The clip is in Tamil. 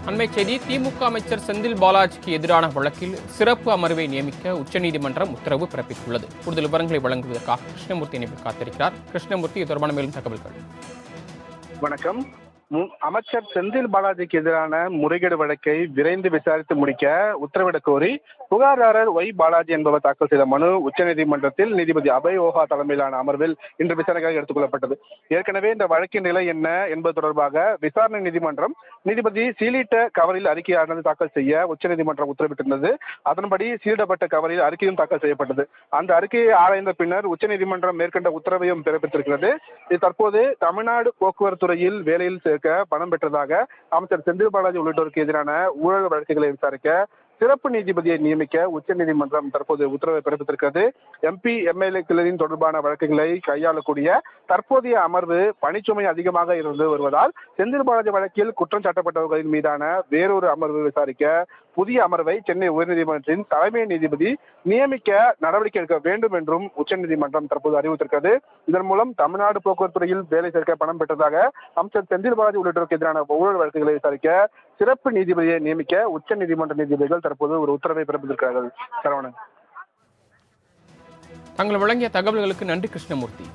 அண்மை செய்தி திமுக அமைச்சர் செந்தில் பாலாஜிக்கு எதிரான வழக்கில் சிறப்பு அமர்வை நியமிக்க உச்சநீதிமன்றம் உத்தரவு பிறப்பித்துள்ளது. கூடுதல் விவரங்களை வழங்குவதற்காக கிருஷ்ணமூர்த்தி இணைப்பில் காத்திருக்கிறார். கிருஷ்ணமூர்த்தி, இது தொடர்பான மேலும் தகவல்கள். வணக்கம். அமைச்சர் செந்தில் பாலாஜிக்கு எதிரான முறைகேடு வழக்கை விரைந்து விசாரித்து முடிக்க உத்தரவிடக் கோரி புகார்தாரர் ஒய் பாலாஜி என்பவர் தாக்கல் செய்த மனு உச்சநீதிமன்றத்தில் நீதிபதி அபய் ஓஹா தலைமையிலான அமர்வில் இன்று விசாரணைக்காக எடுத்துக் கொள்ளப்பட்டது. ஏற்கனவே இந்த வழக்கின் நிலை என்ன என்பது தொடர்பாக விசாரணை நீதிமன்றம் நீதிபதி சீலிட்ட கவரில் அறிக்கையானது தாக்கல் செய்ய உச்சநீதிமன்றம் உத்தரவிட்டிருந்தது. அதன்படி சீலிடப்பட்ட கவரில் அறிக்கையும் தாக்கல் செய்யப்பட்டது. அந்த அறிக்கையை ஆராய்ந்த பின்னர் உச்சநீதிமன்றம் மேற்கண்ட உத்தரவையும் பிறப்பித்திருக்கிறது. இது தற்போது தமிழ்நாடு போக்குவரத்து துறையில் வேலையில் சேர்க்க பணம் பெற்றதாக அமைச்சர் செந்தில் பாலாஜி உள்ளிட்டோருக்கு எதிரான ஊழல் வழக்குகளை விசாரிக்க சிறப்பு நீதிபதியை நியமிக்க உச்சநீதிமன்றம் தற்போது உத்தரவை பிறப்பித்திருக்கிறது. எம்பி எம்எல்ஏக்களின் தொடர்பான வழக்குகளை கையாளக்கூடிய தற்போதைய அமர்வு பணிச்சுமை அதிகமாக இருந்து வருவதால் செந்தில் பாலாஜி வழக்கில் குற்றம் சாட்டப்பட்டவர்களின் மீதான வேறொரு அமர்வு விசாரிக்க புதிய அமர்வை சென்னை உயர்நீதிமன்றத்தின் தலைமை நீதிபதி நியமிக்க நடவடிக்கை எடுக்க வேண்டும் என்றும் உச்சநீதிமன்றம் தற்போது அறிவித்திருக்கிறது. இதன் மூலம் தமிழ்நாடு போக்குவரத்து துறையில் வேலை சேர்க்க பணம் பெற்றதாக அமைச்சர் செந்தில் பாலாஜி உள்ளிட்டோருக்கு எதிரான ஊழல் வழக்குகளை விசாரிக்க சிறப்பு நீதிபதியை நியமிக்க உச்சநீதிமன்ற நீதிபதிகள் தற்போது ஒரு உத்தரவை பிறப்பித்திருக்கிறார்கள். சரவணன், தாங்கள் வழங்கிய தகவல்களுக்கு நன்றி கிருஷ்ணமூர்த்தி.